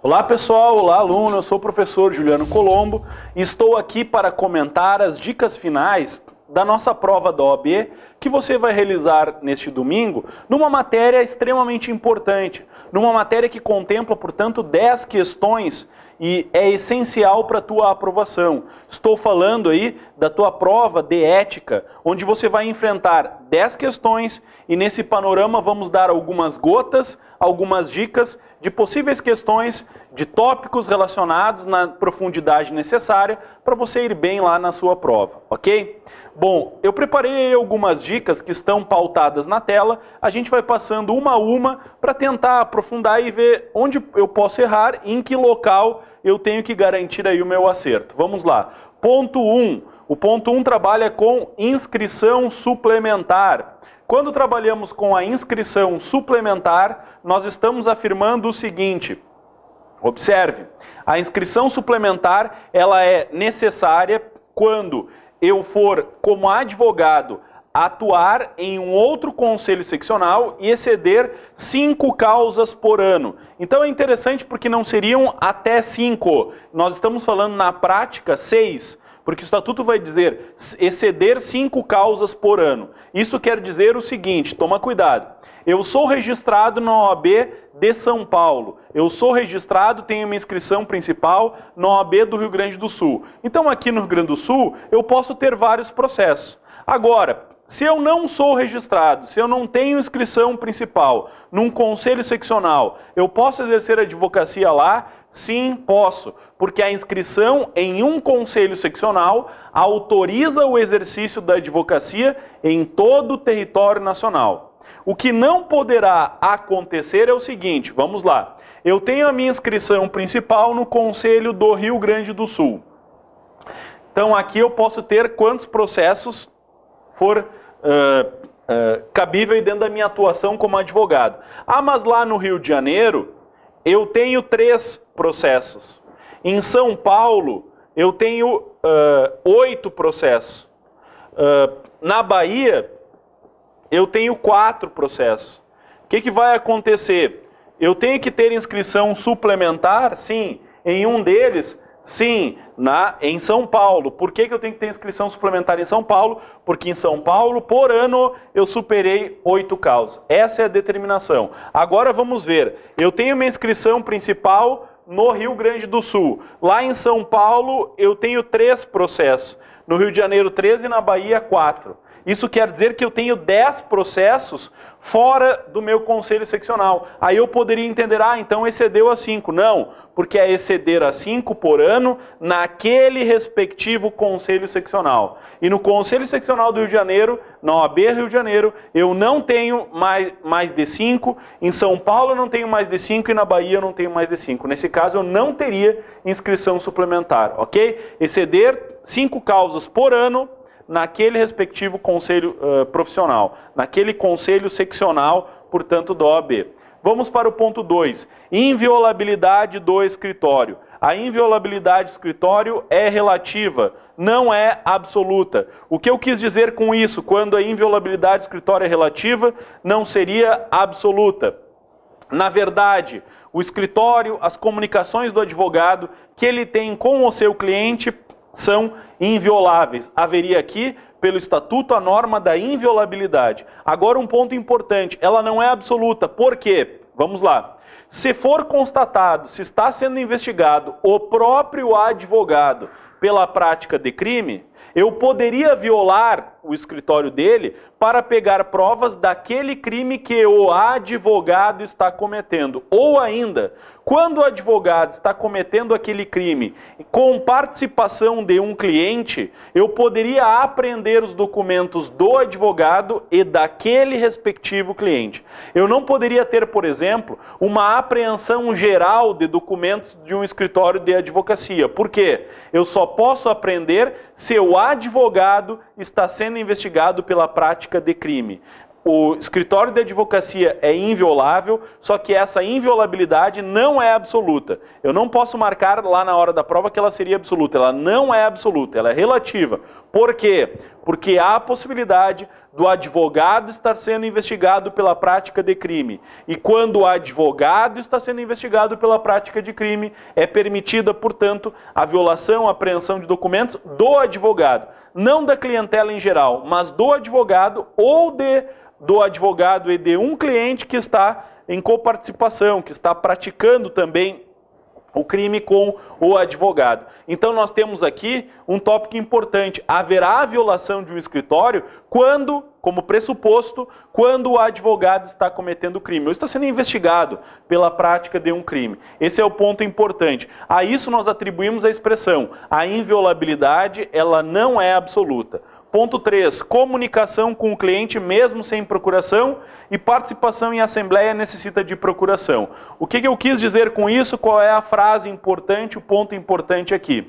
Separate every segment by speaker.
Speaker 1: Olá pessoal, olá aluno, eu sou o professor Juliano Colombo e estou aqui para comentar as dicas finais da nossa prova da OAB que você vai realizar neste domingo numa matéria extremamente importante, numa matéria que contempla, portanto, 10 questões e é essencial para a tua aprovação. Estou falando aí da tua prova de ética, onde você vai enfrentar 10 questões e nesse panorama vamos dar algumas gotas, algumas dicas de possíveis questões, de tópicos relacionados na profundidade necessária para você ir bem lá na sua prova, ok? Bom, eu preparei algumas dicas que estão pautadas na tela, a gente vai passando uma a uma para tentar aprofundar e ver onde eu posso errar e em que local eu tenho que garantir aí o meu acerto. Vamos lá. Ponto 1. O ponto 1 trabalha com inscrição suplementar. Quando trabalhamos com a inscrição suplementar, nós estamos afirmando o seguinte. Observe, a inscrição suplementar ela é necessária quando eu for, como advogado, atuar em um outro conselho seccional e exceder 5 causas por ano. Então é interessante porque não seriam até 5. Nós estamos falando na prática 6. Porque o estatuto vai dizer exceder 5 causas por ano. Isso quer dizer o seguinte, toma cuidado. Eu sou registrado na OAB de São Paulo. Eu sou registrado, tenho minha inscrição principal na OAB do Rio Grande do Sul. Então aqui no Rio Grande do Sul eu posso ter vários processos. Agora, se eu não sou registrado, se eu não tenho inscrição principal num conselho seccional, eu posso exercer a advocacia lá? Sim, posso, porque a inscrição em um conselho seccional autoriza o exercício da advocacia em todo o território nacional. O que não poderá acontecer é o seguinte, vamos lá. Eu tenho a minha inscrição principal no Conselho do Rio Grande do Sul. Então aqui eu posso ter quantos processos for cabível dentro da minha atuação como advogado. Ah, mas lá no Rio de Janeiro eu tenho 3 processos. Em São Paulo eu tenho 8 processos. Na Bahia eu tenho 4 processos. O que vai acontecer? Eu tenho que ter inscrição suplementar? Sim. Em um deles? Sim. Em São Paulo. Por que eu tenho que ter inscrição suplementar em São Paulo? Porque em São Paulo, por ano, eu superei 8 causas. Essa é a determinação. Agora vamos ver. Eu tenho minha inscrição principal no Rio Grande do Sul. Lá em São Paulo, eu tenho 3 processos. No Rio de Janeiro, 13 e na Bahia, 4. Isso quer dizer que eu tenho 10 processos fora do meu conselho seccional. Aí eu poderia entender, então excedeu a 5. Não, porque é exceder a 5 por ano naquele respectivo conselho seccional. E no conselho seccional do Rio de Janeiro, na OAB Rio de Janeiro, eu não tenho mais de 5. Em São Paulo eu não tenho mais de 5 e na Bahia eu não tenho mais de 5. Nesse caso eu não teria inscrição suplementar, ok? Exceder 5 causas por ano naquele respectivo conselho profissional, naquele conselho seccional, portanto, da OAB. Vamos para o ponto 2, inviolabilidade do escritório. A inviolabilidade do escritório é relativa, não é absoluta. O que eu quis dizer com isso, quando a inviolabilidade do escritório é relativa, não seria absoluta. Na verdade, o escritório, as comunicações do advogado que ele tem com o seu cliente são invioláveis. Haveria aqui, pelo estatuto, a norma da inviolabilidade. Agora um ponto importante, ela não é absoluta. Por quê? Vamos lá. Se for constatado, se está sendo investigado o próprio advogado pela prática de crime, eu poderia violar o escritório dele para pegar provas daquele crime que o advogado está cometendo. Ou ainda, quando o advogado está cometendo aquele crime com participação de um cliente, eu poderia apreender os documentos do advogado e daquele respectivo cliente. Eu não poderia ter, por exemplo, uma apreensão geral de documentos de um escritório de advocacia. Por quê? Eu só posso apreender se o advogado está sendo investigado pela prática de crime. o escritório de advocacia é inviolável, só que essa inviolabilidade não é absoluta. Eu não posso marcar lá na hora da prova que ela seria absoluta. Ela não é absoluta, ela é relativa. Por quê? Porque há a possibilidade do advogado estar sendo investigado pela prática de crime. E quando o advogado está sendo investigado pela prática de crime, é permitida, portanto, a violação, a apreensão de documentos do advogado. Não da clientela em geral, mas do advogado ou do advogado e de um cliente que está em coparticipação, que está praticando também o crime com o advogado. Então nós temos aqui um tópico importante. Haverá a violação de um escritório quando, como pressuposto, quando o advogado está cometendo crime ou está sendo investigado pela prática de um crime. Esse é o ponto importante. A isso nós atribuímos a expressão: a inviolabilidade, ela não é absoluta. Ponto 3, comunicação com o cliente mesmo sem procuração e participação em assembleia necessita de procuração. O que eu quis dizer com isso? Qual é a frase importante, o ponto importante aqui?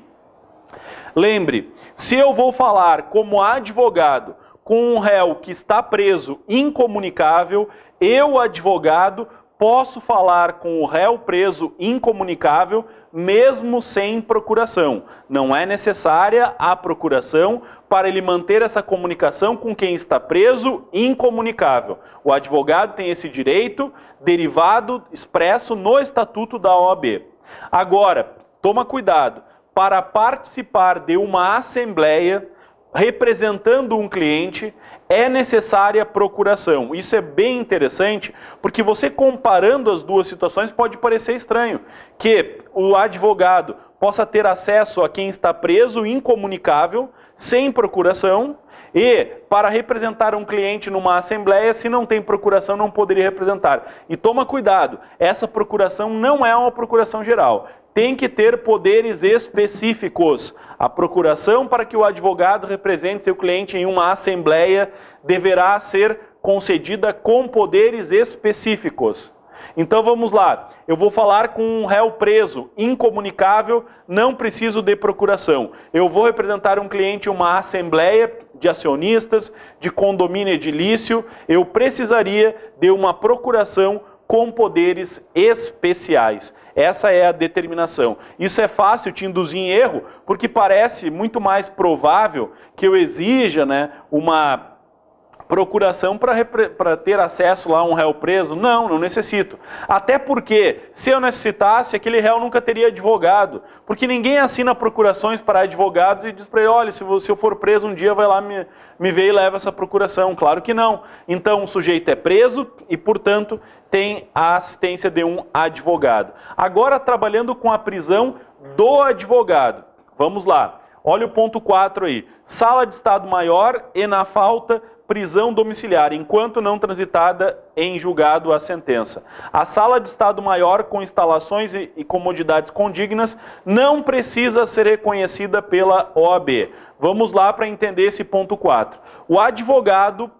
Speaker 1: Lembre, se eu vou falar como advogado com um réu que está preso incomunicável, eu, advogado, posso falar com o réu preso incomunicável mesmo sem procuração. Não é necessária a procuração para ele manter essa comunicação com quem está preso incomunicável. O advogado tem esse direito derivado, expresso no Estatuto da OAB. Agora, toma cuidado, para participar de uma assembleia representando um cliente, é necessária procuração. Isso é bem interessante, porque você comparando as duas situações pode parecer estranho, que o advogado possa ter acesso a quem está preso, incomunicável, sem procuração, e para representar um cliente numa assembleia, se não tem procuração, não poderia representar. E toma cuidado, essa procuração não é uma procuração geral. Tem que ter poderes específicos. A procuração para que o advogado represente seu cliente em uma assembleia deverá ser concedida com poderes específicos. Então vamos lá, eu vou falar com um réu preso, incomunicável, não preciso de procuração. Eu vou representar um cliente em uma assembleia de acionistas, de condomínio edilício, eu precisaria de uma procuração com poderes especiais. Essa é a determinação. Isso é fácil te induzir em erro, porque parece muito mais provável que eu exija, uma procuração para ter acesso lá a um réu preso. Não necessito. Até porque, se eu necessitasse, aquele réu nunca teria advogado. Porque ninguém assina procurações para advogados e diz para ele: olha, se eu for preso um dia, vai lá me ver e leva essa procuração. Claro que não. Então, o sujeito é preso e, portanto, tem a assistência de um advogado. Agora, trabalhando com a prisão do advogado. Vamos lá. Olha o ponto 4 aí. Sala de Estado Maior e, na falta, prisão domiciliar, enquanto não transitada em julgado a sentença. A Sala de Estado Maior, com instalações e comodidades condignas, não precisa ser reconhecida pela OAB. Vamos lá para entender esse ponto 4. O advogado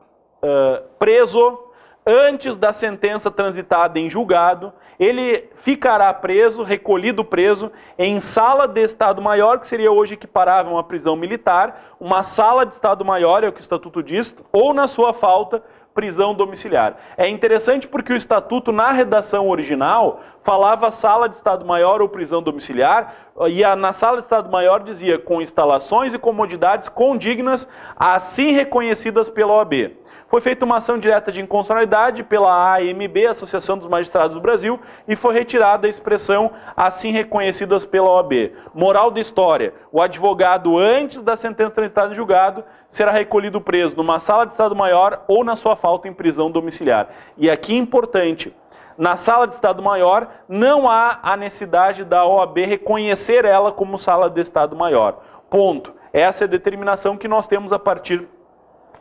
Speaker 1: preso antes da sentença transitada em julgado, ele ficará preso, recolhido preso, em sala de Estado Maior, que seria hoje equiparável a uma prisão militar, uma sala de Estado Maior, é o que o Estatuto diz, ou na sua falta, prisão domiciliar. É interessante porque o Estatuto, na redação original, falava sala de Estado Maior ou prisão domiciliar, e na sala de Estado Maior dizia com instalações e comodidades condignas, assim reconhecidas pela OAB. Foi feita uma ação direta de inconstitucionalidade pela AMB, Associação dos Magistrados do Brasil, e foi retirada a expressão assim reconhecidas pela OAB. Moral da história: o advogado, antes da sentença transitada em julgado, será recolhido preso numa sala de Estado Maior ou, na sua falta, em prisão domiciliar. E aqui importante: na sala de Estado Maior não há a necessidade da OAB reconhecer ela como sala de Estado Maior. Ponto. Essa é a determinação que nós temos a partir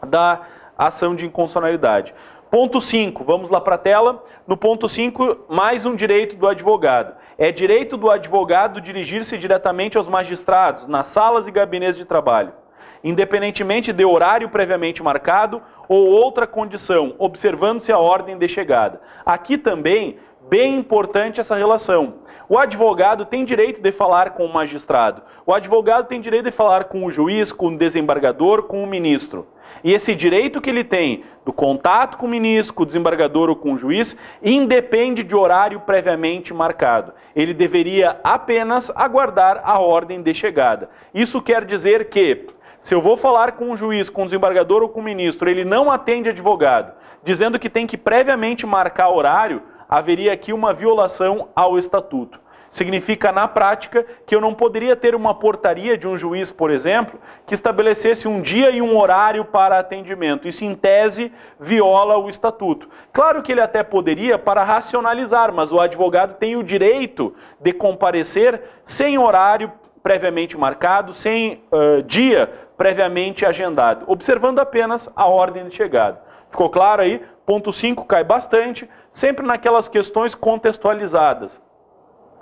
Speaker 1: da ação de inconstitucionalidade. Ponto 5, vamos lá para a tela. No ponto 5, mais um direito do advogado. É direito do advogado dirigir-se diretamente aos magistrados, nas salas e gabinetes de trabalho, independentemente de horário previamente marcado ou outra condição, observando-se a ordem de chegada. Aqui também, bem importante essa relação. O advogado tem direito de falar com o magistrado. O advogado tem direito de falar com o juiz, com o desembargador, com o ministro. E esse direito que ele tem do contato com o ministro, com o desembargador ou com o juiz, independe de horário previamente marcado. Ele deveria apenas aguardar a ordem de chegada. Isso quer dizer que, se eu vou falar com o juiz, com o desembargador ou com o ministro, ele não atende advogado, dizendo que tem que previamente marcar horário, haveria aqui uma violação ao estatuto. Significa, na prática, que eu não poderia ter uma portaria de um juiz, por exemplo, que estabelecesse um dia e um horário para atendimento. Isso, em tese, viola o estatuto. Claro que ele até poderia para racionalizar, mas o advogado tem o direito de comparecer sem horário previamente marcado, sem dia previamente agendado, observando apenas a ordem de chegada. Ficou claro aí? Ponto 5 cai bastante, sempre naquelas questões contextualizadas.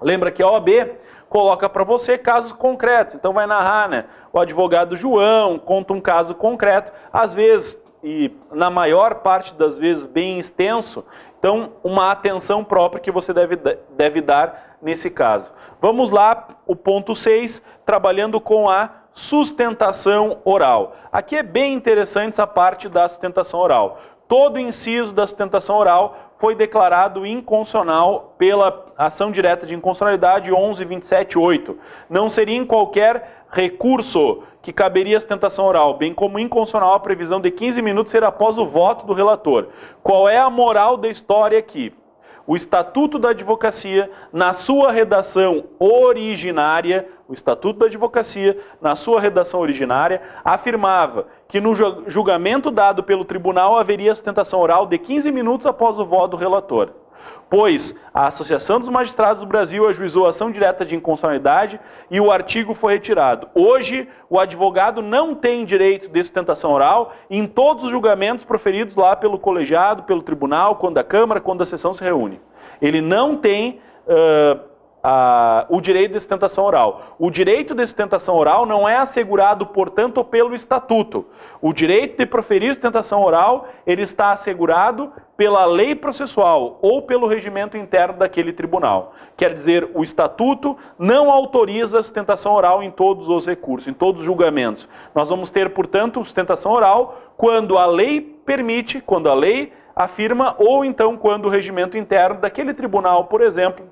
Speaker 1: Lembra que a OAB coloca para você casos concretos, então vai narrar, né? O advogado João conta um caso concreto, às vezes, e na maior parte das vezes bem extenso, então uma atenção própria que você deve dar nesse caso. Vamos lá, o ponto 6, trabalhando com a sustentação oral. Aqui é bem interessante essa parte da sustentação oral. Todo inciso da sustentação oral foi declarado inconstitucional pela ação direta de inconstitucionalidade 11.27.8. Não seria em qualquer recurso que caberia a sustentação oral, bem como inconstitucional a previsão de 15 minutos ser após o voto do relator. Qual é a moral da história aqui? O Estatuto da Advocacia, na sua redação originária, o Estatuto da Advocacia, na sua redação originária, afirmava que no julgamento dado pelo tribunal haveria sustentação oral de 15 minutos após o voto do relator. Pois a Associação dos Magistrados do Brasil ajuizou a ação direta de inconstitucionalidade e o artigo foi retirado. Hoje, o advogado não tem direito de sustentação oral em todos os julgamentos proferidos lá pelo colegiado, pelo tribunal, quando a Câmara, quando a sessão se reúne. Ele não tem o direito de sustentação oral. O direito de sustentação oral não é assegurado, portanto, pelo Estatuto. O direito de proferir sustentação oral, ele está assegurado pela lei processual ou pelo regimento interno daquele tribunal. Quer dizer, o Estatuto não autoriza a sustentação oral em todos os recursos, em todos os julgamentos. Nós vamos ter, portanto, sustentação oral quando a lei permite, quando a lei afirma, ou então quando o regimento interno daquele tribunal, por exemplo,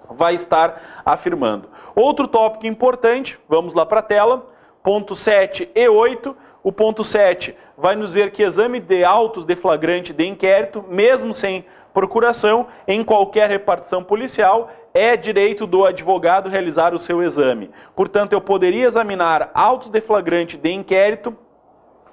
Speaker 1: vai estar afirmando. Outro tópico importante, vamos lá para a tela, ponto 7 e 8. O ponto 7 vai nos dizer que exame de autos de flagrante de inquérito, mesmo sem procuração, em qualquer repartição policial, é direito do advogado realizar o seu exame. Portanto, eu poderia examinar autos de flagrante de inquérito,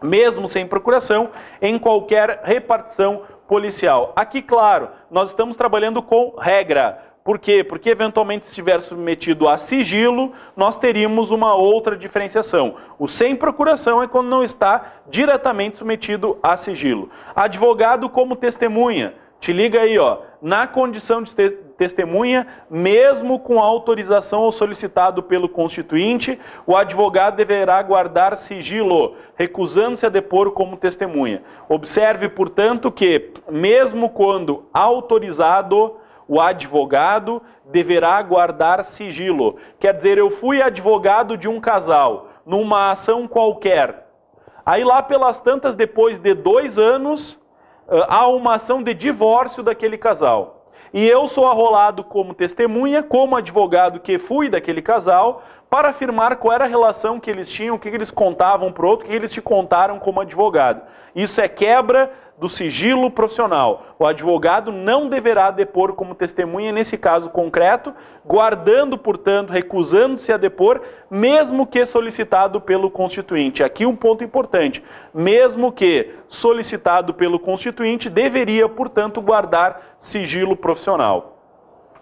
Speaker 1: mesmo sem procuração, em qualquer repartição policial. Aqui, claro, nós estamos trabalhando com regra. Por quê? Porque, eventualmente, se estiver submetido a sigilo, nós teríamos uma outra diferenciação. O sem procuração é quando não está diretamente submetido a sigilo. Advogado como testemunha. Te liga aí, ó. Na condição de testemunha, mesmo com autorização ou solicitado pelo constituinte, o advogado deverá guardar sigilo, recusando-se a depor como testemunha. Observe, portanto, que, mesmo quando autorizado, o advogado deverá guardar sigilo. Quer dizer, eu fui advogado de um casal numa ação qualquer. Aí lá pelas tantas, depois de 2 anos, há uma ação de divórcio daquele casal. E eu sou arrolado como testemunha, como advogado que fui daquele casal, para afirmar qual era a relação que eles tinham, o que eles contavam para o outro, o que eles te contaram como advogado. Isso é quebra do sigilo profissional. O advogado não deverá depor como testemunha nesse caso concreto, guardando, portanto, recusando-se a depor, mesmo que solicitado pelo constituinte. Aqui um ponto importante. Mesmo que solicitado pelo constituinte, deveria, portanto, guardar sigilo profissional.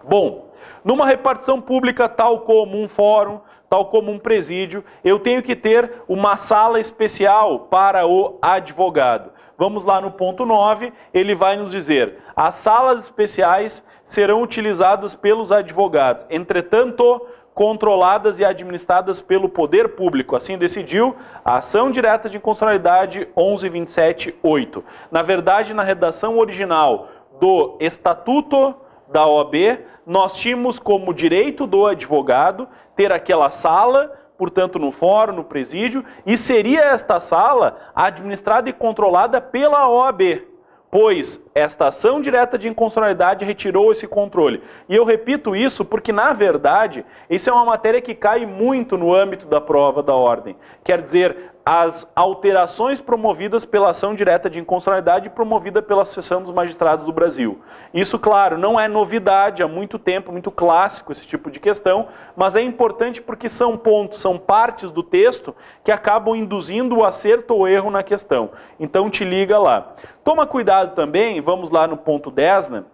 Speaker 1: Bom, numa repartição pública, tal como um fórum, tal como um presídio, eu tenho que ter uma sala especial para o advogado. Vamos lá no ponto 9, ele vai nos dizer: as salas especiais serão utilizadas pelos advogados, entretanto, controladas e administradas pelo poder público. Assim decidiu a ação direta de inconstitucionalidade 11.27.8. Na verdade, na redação original do Estatuto da OAB, nós tínhamos como direito do advogado ter aquela sala, portanto no fórum, no presídio, e seria esta sala administrada e controlada pela OAB, pois esta ação direta de inconstitucionalidade retirou esse controle. E eu repito isso porque, na verdade, isso é uma matéria que cai muito no âmbito da prova da ordem. Quer dizer, as alterações promovidas pela ação direta de inconstitucionalidade promovida pela Associação dos Magistrados do Brasil. Isso, claro, não é novidade, há muito tempo, muito clássico esse tipo de questão, mas é importante porque são pontos, são partes do texto que acabam induzindo o acerto ou erro na questão. Então te liga lá. Toma cuidado também, vamos lá no ponto 10, né?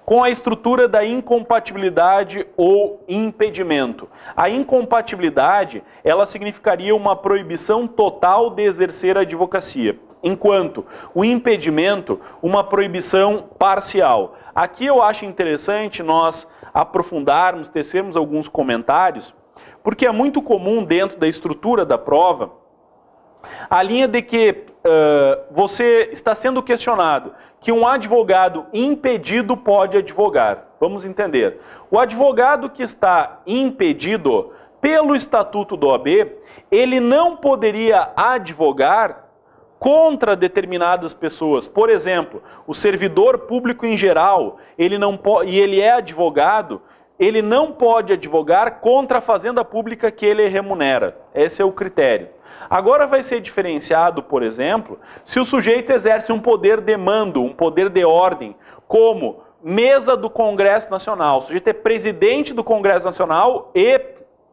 Speaker 1: Com a estrutura da incompatibilidade ou impedimento. A incompatibilidade, ela significaria uma proibição total de exercer a advocacia, enquanto o impedimento, uma proibição parcial. Aqui eu acho interessante nós aprofundarmos, tecermos alguns comentários, porque é muito comum dentro da estrutura da prova a linha de que você está sendo questionado que um advogado impedido pode advogar. Vamos entender. O advogado que está impedido pelo Estatuto da OAB, ele não poderia advogar contra determinadas pessoas. Por exemplo, o servidor público em geral, ele é advogado, ele não pode advogar contra a fazenda pública que ele remunera. Esse é o critério. Agora vai ser diferenciado, por exemplo, se o sujeito exerce um poder de mando, um poder de ordem, como mesa do Congresso Nacional. O sujeito é presidente do Congresso Nacional e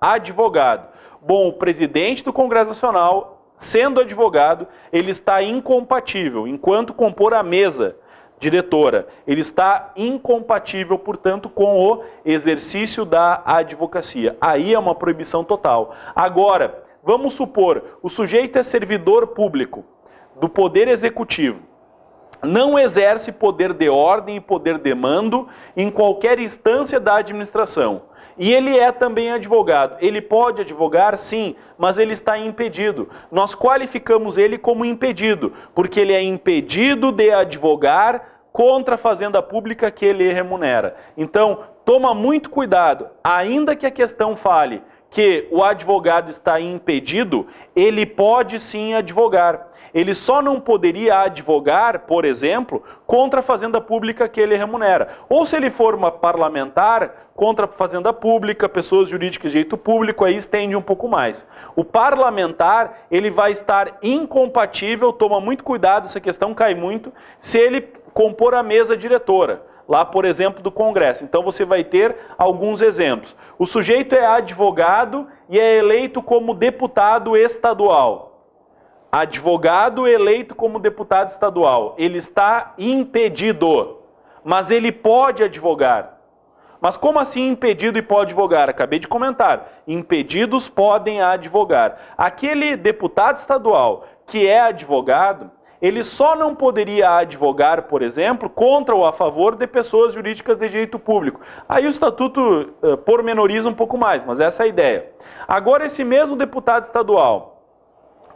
Speaker 1: advogado. Bom, o presidente do Congresso Nacional, sendo advogado, ele está incompatível, enquanto compor a mesa diretora. Ele está incompatível, portanto, com o exercício da advocacia. Aí é uma proibição total. Agora, vamos supor, o sujeito é servidor público do Poder Executivo, não exerce poder de ordem e poder de mando em qualquer instância da administração. E ele é também advogado. Ele pode advogar, sim, mas ele está impedido. Nós qualificamos ele como impedido, porque ele é impedido de advogar contra a fazenda pública que ele remunera. Então, toma muito cuidado, ainda que a questão fale que o advogado está impedido, ele pode sim advogar. Ele só não poderia advogar, por exemplo, contra a fazenda pública que ele remunera. Ou se ele for uma parlamentar, contra a fazenda pública, pessoas jurídicas de direito público, aí estende um pouco mais. O parlamentar, ele vai estar incompatível, toma muito cuidado, essa questão cai muito, se ele compor a mesa diretora, lá, por exemplo, do Congresso. Então você vai ter alguns exemplos. O sujeito é advogado e é eleito como deputado estadual. Advogado eleito como deputado estadual. Ele está impedido, mas ele pode advogar. Mas como assim impedido e pode advogar? Acabei de comentar. Impedidos podem advogar. Aquele deputado estadual que é advogado, ele só não poderia advogar, por exemplo, contra ou a favor de pessoas jurídicas de direito público. Aí o Estatuto pormenoriza um pouco mais, mas essa é a ideia. Agora, esse mesmo deputado estadual,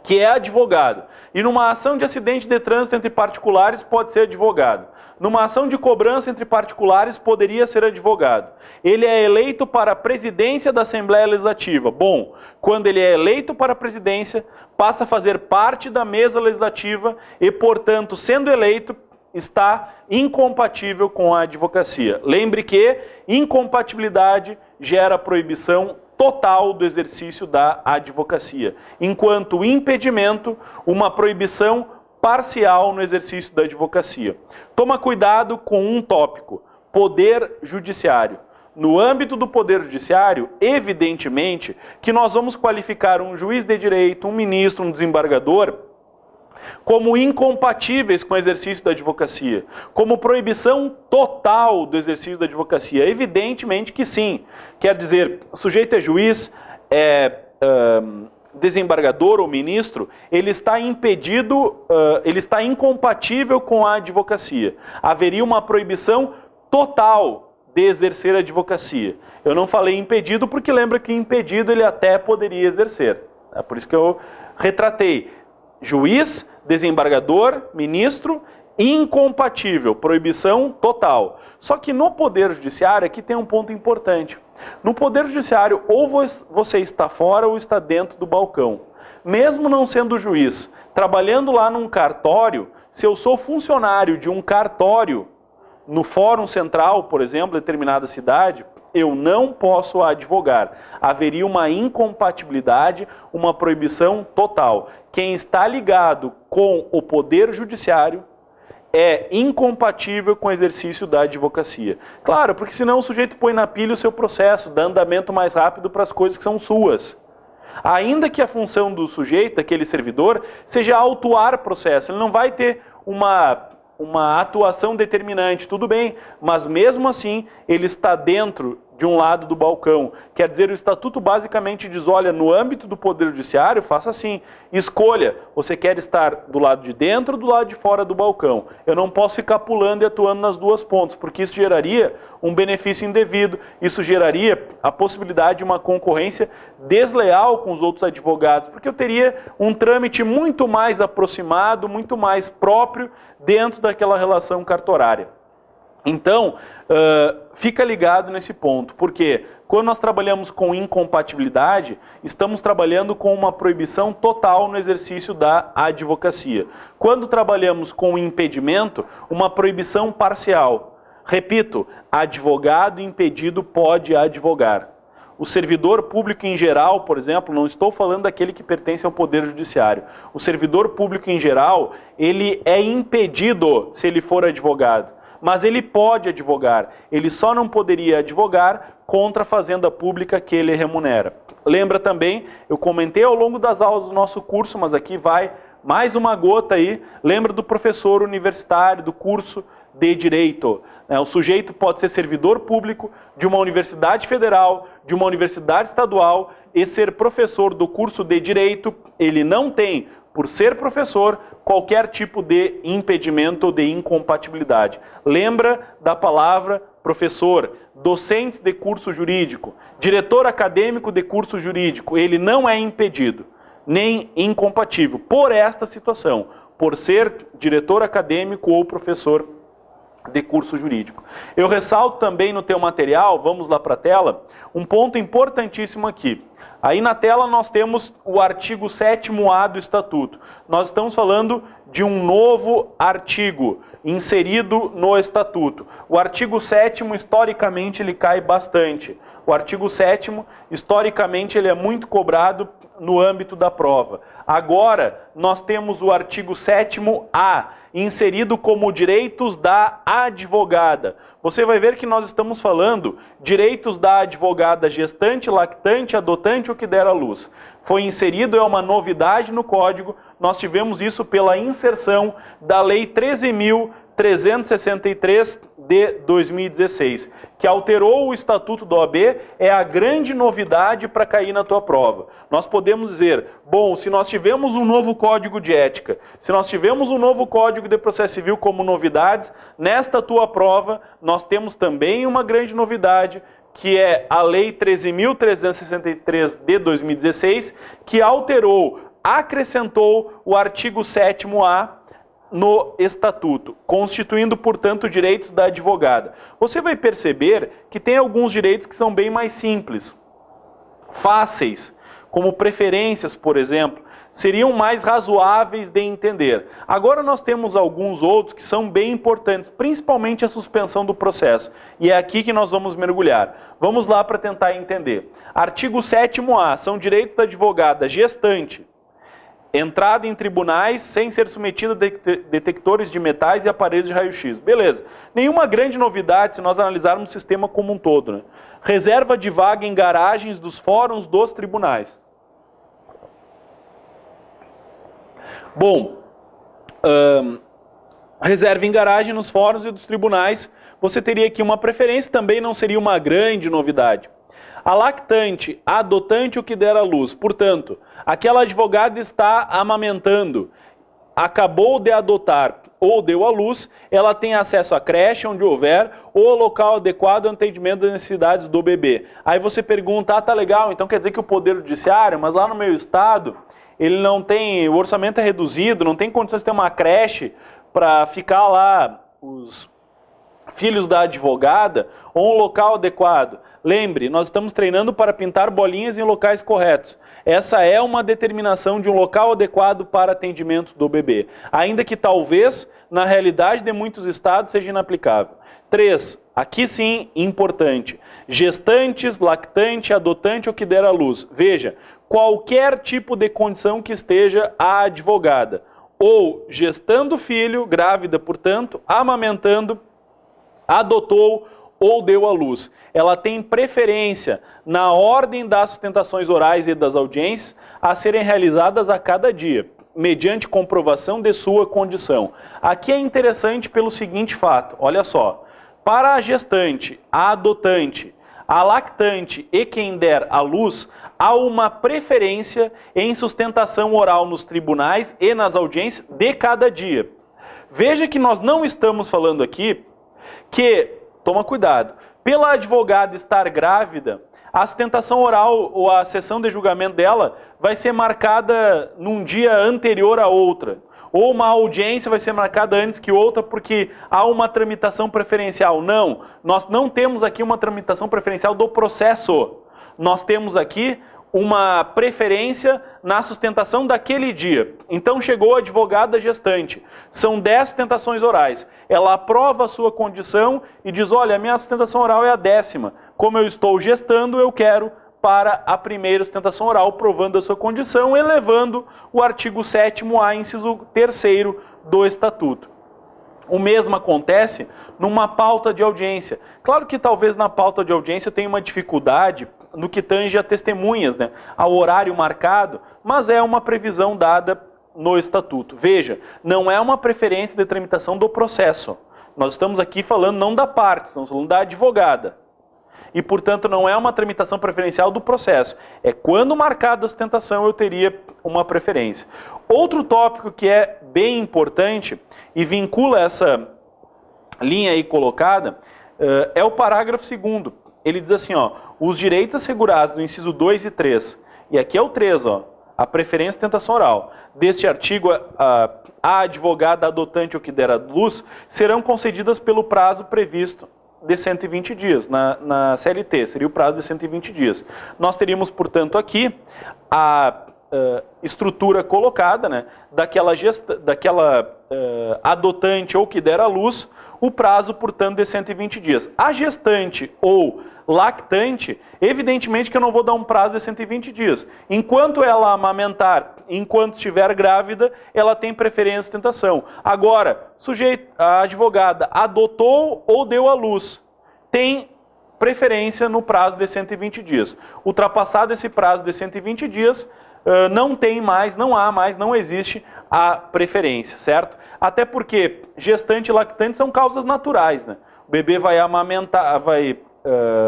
Speaker 1: que é advogado, e numa ação de acidente de trânsito entre particulares pode ser advogado. Numa ação de cobrança entre particulares poderia ser advogado. Ele é eleito para a presidência da Assembleia Legislativa. Bom, quando ele é eleito para a presidência, passa a fazer parte da mesa legislativa e, portanto, sendo eleito, está incompatível com a advocacia. Lembre que incompatibilidade gera proibição total do exercício da advocacia, enquanto o impedimento, uma proibição parcial no exercício da advocacia. Toma cuidado com um tópico, poder judiciário. No âmbito do poder judiciário, evidentemente que nós vamos qualificar um juiz de direito, um ministro, um desembargador, como incompatíveis com o exercício da advocacia, como proibição total do exercício da advocacia. Evidentemente que sim. Quer dizer, o sujeito é juiz, desembargador ou ministro, ele está impedido, ele está incompatível com a advocacia. Haveria uma proibição total de exercer a advocacia. Eu não falei impedido porque lembra que impedido ele até poderia exercer. É por isso que eu retratei. Juiz, desembargador, ministro incompatível, proibição total. Só que no Poder Judiciário aqui tem um ponto importante. No Poder Judiciário, ou você está fora ou está dentro do balcão. Mesmo não sendo juiz, trabalhando lá num cartório, se eu sou funcionário de um cartório no Fórum Central, por exemplo, determinada cidade, eu não posso advogar. Haveria uma incompatibilidade, uma proibição total. Quem está ligado com o Poder Judiciário é incompatível com o exercício da advocacia. Claro, porque senão o sujeito põe na pilha o seu processo, dá andamento mais rápido para as coisas que são suas. Ainda que a função do sujeito, aquele servidor, seja autuar processo, ele não vai ter uma atuação determinante, tudo bem, mas mesmo assim ele está dentro de um lado do balcão. Quer dizer, o Estatuto basicamente diz, olha, no âmbito do Poder Judiciário, faça assim, escolha, você quer estar do lado de dentro ou do lado de fora do balcão. Eu não posso ficar pulando e atuando nas duas pontas, porque isso geraria um benefício indevido, isso geraria a possibilidade de uma concorrência desleal com os outros advogados, porque eu teria um trâmite muito mais aproximado, muito mais próprio dentro daquela relação cartorária. Então, fica ligado nesse ponto, porque quando nós trabalhamos com incompatibilidade, estamos trabalhando com uma proibição total no exercício da advocacia. Quando trabalhamos com impedimento, uma proibição parcial. Repito, advogado impedido pode advogar. O servidor público em geral, por exemplo, não estou falando daquele que pertence ao Poder Judiciário. O servidor público em geral, ele é impedido se ele for advogado. Mas ele pode advogar, ele só não poderia advogar contra a fazenda pública que ele remunera. Lembra também, eu comentei ao longo das aulas do nosso curso, mas aqui vai mais uma gota aí, lembra do professor universitário do curso de Direito. O sujeito pode ser servidor público de uma universidade federal, de uma universidade estadual e ser professor do curso de Direito, ele não tem, por ser professor, qualquer tipo de impedimento ou de incompatibilidade. Lembra da palavra professor, docente de curso jurídico, diretor acadêmico de curso jurídico, ele não é impedido, nem incompatível, por esta situação, por ser diretor acadêmico ou professor de curso jurídico. Eu ressalto também no teu material, vamos lá para a tela, um ponto importantíssimo aqui. Aí na tela nós temos o artigo 7º-A do Estatuto. Nós estamos falando de um novo artigo inserido no Estatuto. O artigo 7º, historicamente, ele cai bastante. O artigo 7º, historicamente, ele é muito cobrado no âmbito da prova. Agora, nós temos o artigo 7º-A, inserido como direitos da advogada. Você vai ver que nós estamos falando direitos da advogada gestante, lactante, adotante ou que der à luz. Foi inserido, é uma novidade no Código, nós tivemos isso pela inserção da Lei 13.363 de 2016, que alterou o Estatuto da OAB, é a grande novidade para cair na tua prova. Nós podemos dizer, bom, se nós tivemos um novo Código de Ética, se nós tivemos um novo Código de Processo Civil como novidades, nesta tua prova nós temos também uma grande novidade, que é a Lei 13.363 de 2016, que alterou, acrescentou o artigo 7º-A no Estatuto, constituindo, portanto, direitos da advogada. Você vai perceber que tem alguns direitos que são bem mais simples, fáceis, como preferências, por exemplo, seriam mais razoáveis de entender. Agora nós temos alguns outros que são bem importantes, principalmente a suspensão do processo. E é aqui que nós vamos mergulhar. Vamos lá para tentar entender. Artigo 7º-A, são direitos da advogada gestante. Entrada em tribunais sem ser submetida a detectores de metais e aparelhos de raio-x. Beleza. Nenhuma grande novidade se nós analisarmos o sistema como um todo, né? Reserva de vaga em garagens dos fóruns dos tribunais. Bom, reserva em garagem nos fóruns e dos tribunais, você teria aqui uma preferência, também não seria uma grande novidade. A lactante, a adotante, o que der à luz. Portanto, aquela advogada está amamentando, acabou de adotar ou deu à luz, ela tem acesso à creche onde houver ou ao local adequado ao atendimento das necessidades do bebê. Aí você pergunta, tá legal, então quer dizer que o Poder Judiciário, mas lá no meu estado, ele não tem, o orçamento é reduzido, não tem condições de ter uma creche para ficar lá os filhos da advogada ou um local adequado. Lembre, nós estamos treinando para pintar bolinhas em locais corretos. Essa é uma determinação de um local adequado para atendimento do bebê, ainda que talvez, na realidade de muitos estados, seja inaplicável. 3. Aqui sim, importante. Gestantes, lactante, adotante ou que der à luz. Veja, qualquer tipo de condição que esteja a advogada, ou gestando filho, grávida, portanto, amamentando, adotou ou deu à luz. Ela tem preferência na ordem das sustentações orais e das audiências a serem realizadas a cada dia, mediante comprovação de sua condição. Aqui é interessante pelo seguinte fato, olha só, para a gestante, a adotante, a lactante e quem der à luz, há uma preferência em sustentação oral nos tribunais e nas audiências de cada dia. Veja que nós não estamos falando aqui que, toma cuidado, pela advogada estar grávida, a sustentação oral ou a sessão de julgamento dela vai ser marcada num dia anterior a outra. Ou uma audiência vai ser marcada antes que outra porque há uma tramitação preferencial. Não, nós não temos aqui uma tramitação preferencial do processo. Nós temos aqui uma preferência na sustentação daquele dia. Então chegou a advogada gestante. São 10 sustentações orais. Ela aprova a sua condição e diz, olha, a minha sustentação oral é a 10ª. Como eu estou gestando, eu quero para a primeira sustentação oral, provando a sua condição, elevando o artigo 7º-A, inciso 3º do Estatuto. O mesmo acontece numa pauta de audiência. Claro que talvez na pauta de audiência tenha uma dificuldade no que tange a testemunhas, né, ao horário marcado, mas é uma previsão dada no Estatuto. Veja, não é uma preferência de tramitação do processo. Nós estamos aqui falando não da parte, estamos falando da advogada. E, portanto, não é uma tramitação preferencial do processo. É quando marcada a sustentação eu teria uma preferência. Outro tópico que é bem importante e vincula essa linha aí colocada é o parágrafo 2º. Ele diz assim, ó, os direitos assegurados do inciso 2 e 3, e aqui é o 3, ó, a preferência de sustentação oral, deste artigo, a advogada adotante ou que der à luz, serão concedidas pelo prazo previsto de 120 dias, na CLT, seria o prazo de 120 dias. Nós teríamos, portanto, aqui a estrutura colocada, né, daquela adotante ou que der à luz, o prazo, portanto, de 120 dias. A gestante ou lactante, evidentemente que eu não vou dar um prazo de 120 dias. Enquanto ela amamentar, enquanto estiver grávida, ela tem preferência de sustentação. Agora, a advogada adotou ou deu à luz, tem preferência no prazo de 120 dias. Ultrapassado esse prazo de 120 dias, não existe a preferência, certo? Até porque gestante e lactante são causas naturais, né? O bebê vai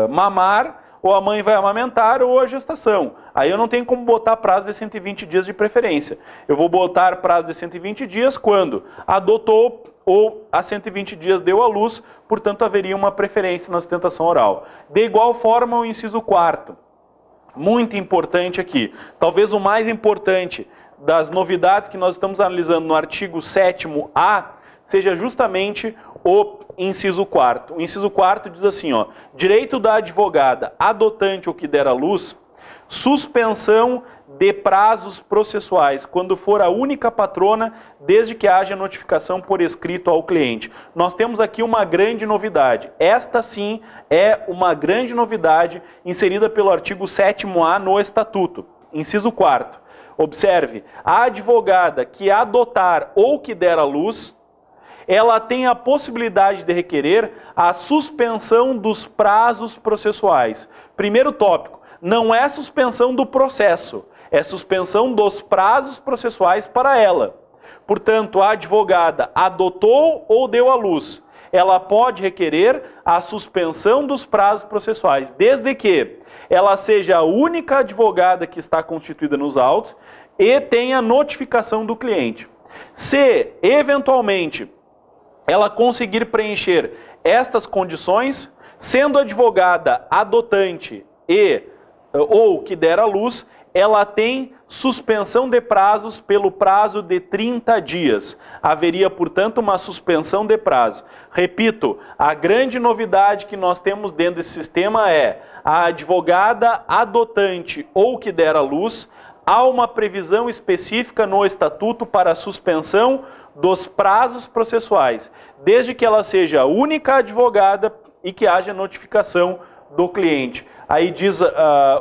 Speaker 1: mamar, ou a mãe vai amamentar, ou a gestação. Aí eu não tenho como botar prazo de 120 dias de preferência. Eu vou botar prazo de 120 dias quando adotou ou a 120 dias deu à luz, portanto haveria uma preferência na sustentação oral. De igual forma, o inciso 4º. Muito importante aqui. Talvez o mais importante das novidades que nós estamos analisando no artigo 7º-A seja justamente o inciso 4º. O inciso 4º diz assim, ó, direito da advogada adotante ou que der à luz, suspensão de prazos processuais, quando for a única patrona, desde que haja notificação por escrito ao cliente. Nós temos aqui uma grande novidade. Esta sim é uma grande novidade inserida pelo artigo 7º-A no Estatuto. Inciso 4º. Observe, a advogada que adotar ou que der à luz, ela tem a possibilidade de requerer a suspensão dos prazos processuais. Primeiro tópico, não é suspensão do processo, é suspensão dos prazos processuais para ela. Portanto, a advogada adotou ou deu à luz, ela pode requerer a suspensão dos prazos processuais, desde que ela seja a única advogada que está constituída nos autos e tenha notificação do cliente. Se, eventualmente, ela conseguir preencher estas condições, sendo advogada adotante ou que der à luz, ela tem suspensão de prazos pelo prazo de 30 dias. Haveria, portanto, uma suspensão de prazo. Repito, a grande novidade que nós temos dentro desse sistema é a advogada adotante ou que der à luz, há uma previsão específica no estatuto para a suspensão dos prazos processuais, desde que ela seja a única advogada e que haja notificação do cliente. Aí diz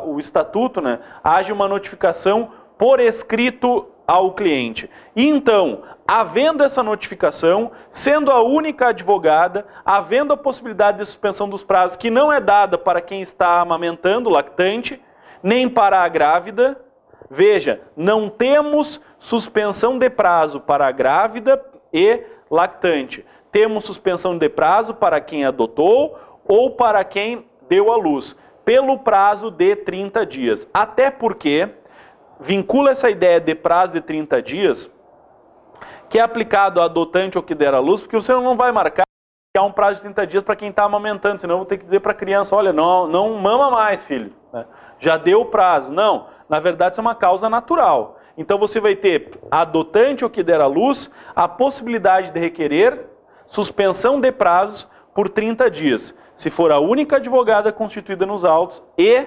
Speaker 1: o estatuto, né? Haja uma notificação por escrito ao cliente. E então, havendo essa notificação, sendo a única advogada, havendo a possibilidade de suspensão dos prazos, que não é dada para quem está amamentando, lactante, nem para a grávida. Veja, não temos suspensão de prazo para a grávida e lactante. Temos suspensão de prazo para quem adotou ou para quem deu à luz, pelo prazo de 30 dias. Até porque vincula essa ideia de prazo de 30 dias, que é aplicado ao adotante ou que der à luz, porque você não vai marcar que há um prazo de 30 dias para quem está amamentando, senão eu vou ter que dizer para a criança, olha, não mama mais, filho, né? Já deu o prazo. Não, na verdade isso é uma causa natural. Então você vai ter adotante ou que der à luz a possibilidade de requerer suspensão de prazos por 30 dias, se for a única advogada constituída nos autos e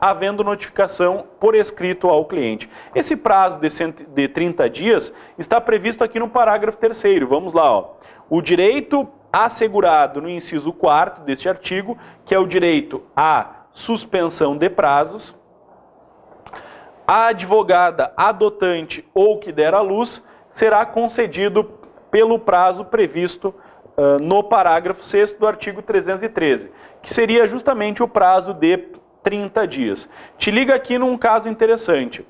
Speaker 1: havendo notificação por escrito ao cliente. Esse prazo de 30 dias está previsto aqui no parágrafo 3º. Vamos lá, ó. O direito assegurado no inciso 4º deste artigo, que é o direito à suspensão de prazos, a advogada adotante ou que der à luz será concedido pelo prazo previsto no parágrafo 6º do artigo 313, que seria justamente o prazo de 30 dias. Te liga aqui num caso interessante.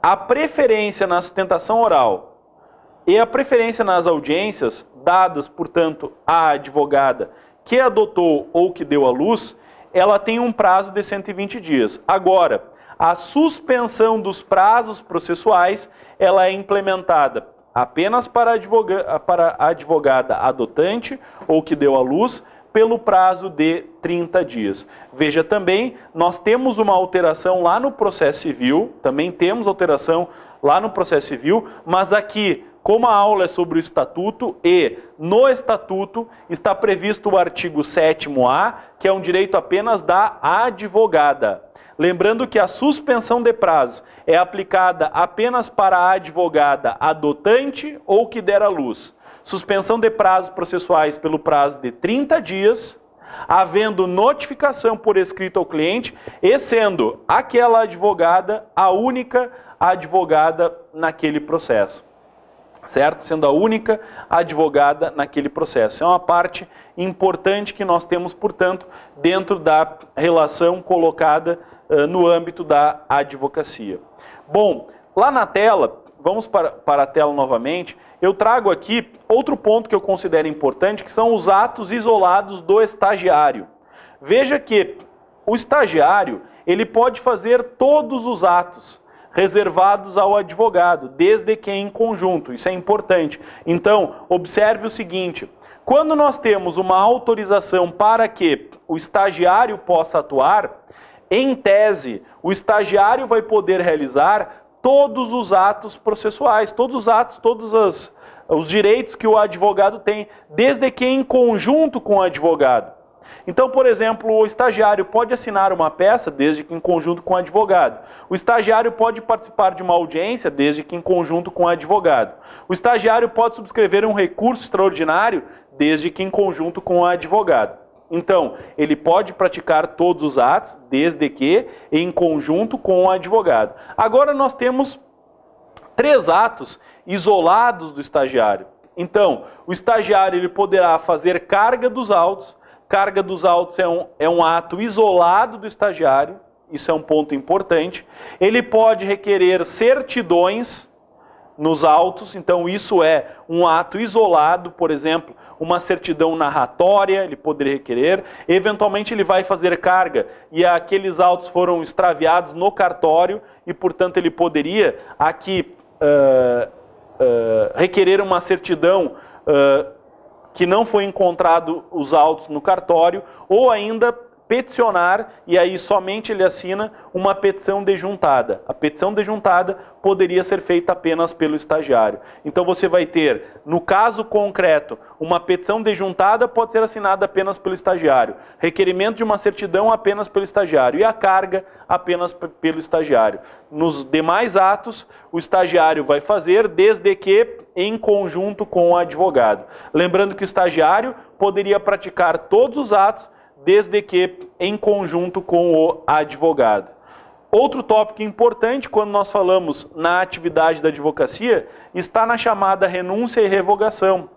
Speaker 1: A preferência na sustentação oral e a preferência nas audiências, dadas, portanto, à advogada que adotou ou que deu à luz, ela tem um prazo de 120 dias. Agora, a suspensão dos prazos processuais, ela é implementada apenas para a advogada adotante ou que deu à luz, pelo prazo de 30 dias. Veja também, nós temos uma alteração lá no processo civil, também temos alteração lá no processo civil, mas aqui, como a aula é sobre o estatuto, e no estatuto está previsto o artigo 7º-A, que é um direito apenas da advogada. Lembrando que a suspensão de prazo é aplicada apenas para a advogada adotante ou que der à luz. Suspensão de prazos processuais pelo prazo de 30 dias, havendo notificação por escrito ao cliente e sendo aquela advogada a única advogada naquele processo. Certo? Sendo a única advogada naquele processo. É uma parte importante que nós temos, portanto, dentro da relação colocada no âmbito da advocacia. Bom, lá na tela, vamos para a tela novamente, eu trago aqui outro ponto que eu considero importante, que são os atos isolados do estagiário. Veja que o estagiário, ele pode fazer todos os atos reservados ao advogado, desde que em conjunto, isso é importante. Então, observe o seguinte, quando nós temos uma autorização para que o estagiário possa atuar, em tese, o estagiário vai poder realizar todos os atos processuais, todos os atos, os direitos que o advogado tem, desde que em conjunto com o advogado. Então, por exemplo, o estagiário pode assinar uma peça, desde que em conjunto com o advogado. O estagiário pode participar de uma audiência, desde que em conjunto com o advogado. O estagiário pode subscrever um recurso extraordinário, desde que em conjunto com o advogado. Então, ele pode praticar todos os atos, desde que em conjunto com o advogado. Agora nós temos 3 atos isolados do estagiário. Então, o estagiário ele poderá fazer carga dos autos. Carga dos autos é um ato isolado do estagiário, isso é um ponto importante. Ele pode requerer certidões nos autos, então isso é um ato isolado, por exemplo, uma certidão narratória, ele poderia requerer. Eventualmente ele vai fazer carga e aqueles autos foram extraviados no cartório e, portanto, ele poderia aqui requerer uma certidão que não foi encontrado os autos no cartório, ou ainda peticionar, e aí somente ele assina uma petição desjuntada. A petição desjuntada poderia ser feita apenas pelo estagiário. Então você vai ter, no caso concreto, uma petição desjuntada pode ser assinada apenas pelo estagiário, requerimento de uma certidão apenas pelo estagiário e a carga apenas pelo estagiário. Nos demais atos, o estagiário vai fazer, desde que em conjunto com o advogado. Lembrando que o estagiário poderia praticar todos os atos, desde que em conjunto com o advogado. Outro tópico importante quando nós falamos na atividade da advocacia está na chamada renúncia e revogação.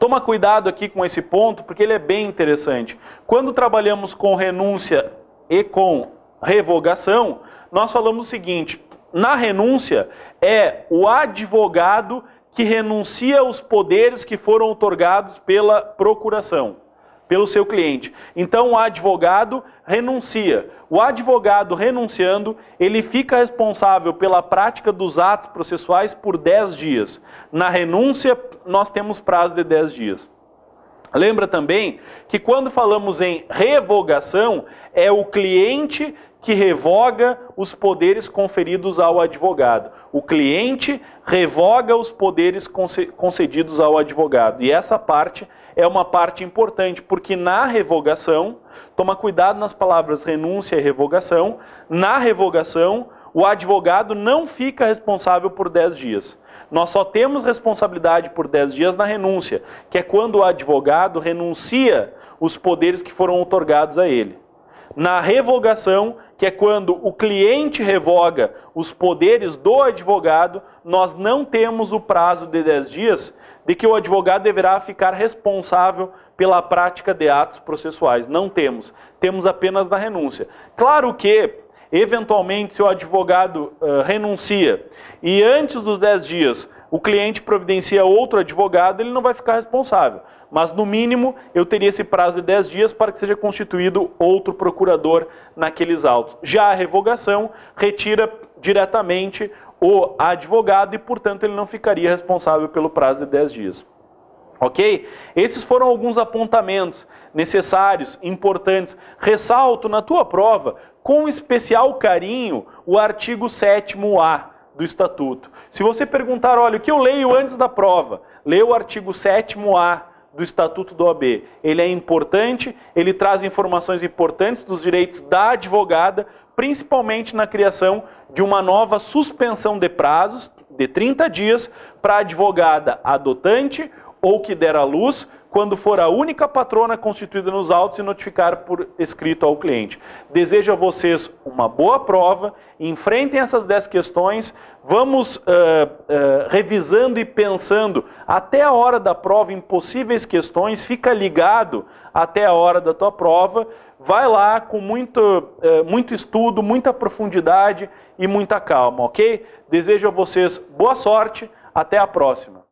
Speaker 1: Toma cuidado aqui com esse ponto, porque ele é bem interessante. Quando trabalhamos com renúncia e com revogação, nós falamos o seguinte: na renúncia é o advogado que renuncia aos poderes que foram outorgados pela procuração, pelo seu cliente. Então o advogado renuncia. O advogado renunciando, ele fica responsável pela prática dos atos processuais por 10 dias. Na renúncia, nós temos prazo de 10 dias. Lembra também que quando falamos em revogação, é o cliente que revoga os poderes conferidos ao advogado. O cliente revoga os poderes concedidos ao advogado. E essa parte é uma parte importante, porque na revogação, toma cuidado nas palavras renúncia e revogação, na revogação, o advogado não fica responsável por 10 dias. Nós só temos responsabilidade por 10 dias na renúncia, que é quando o advogado renuncia os poderes que foram outorgados a ele. Na revogação, que é quando o cliente revoga os poderes do advogado, nós não temos o prazo de 10 dias de que o advogado deverá ficar responsável pela prática de atos processuais. Não temos. Temos apenas na renúncia. Claro que, eventualmente, se o advogado renuncia e antes dos 10 dias o cliente providencia outro advogado, ele não vai ficar responsável. Mas, no mínimo, eu teria esse prazo de 10 dias para que seja constituído outro procurador naqueles autos. Já a revogação retira diretamente o advogado e, portanto, ele não ficaria responsável pelo prazo de 10 dias. Ok? Esses foram alguns apontamentos necessários, importantes. Ressalto na tua prova, com especial carinho, o artigo 7º-A do Estatuto. Se você perguntar, olha, o que eu leio antes da prova? Leia o artigo 7º-A do Estatuto da OAB. Ele é importante, ele traz informações importantes dos direitos da advogada, principalmente na criação de uma nova suspensão de prazos de 30 dias para a advogada adotante ou que der à luz, quando for a única patrona constituída nos autos e notificar por escrito ao cliente. Desejo a vocês uma boa prova, enfrentem essas 10 questões, vamos revisando e pensando até a hora da prova em possíveis questões, fica ligado até a hora da tua prova, vai lá com muito estudo, muita profundidade e muita calma, ok? Desejo a vocês boa sorte, até a próxima.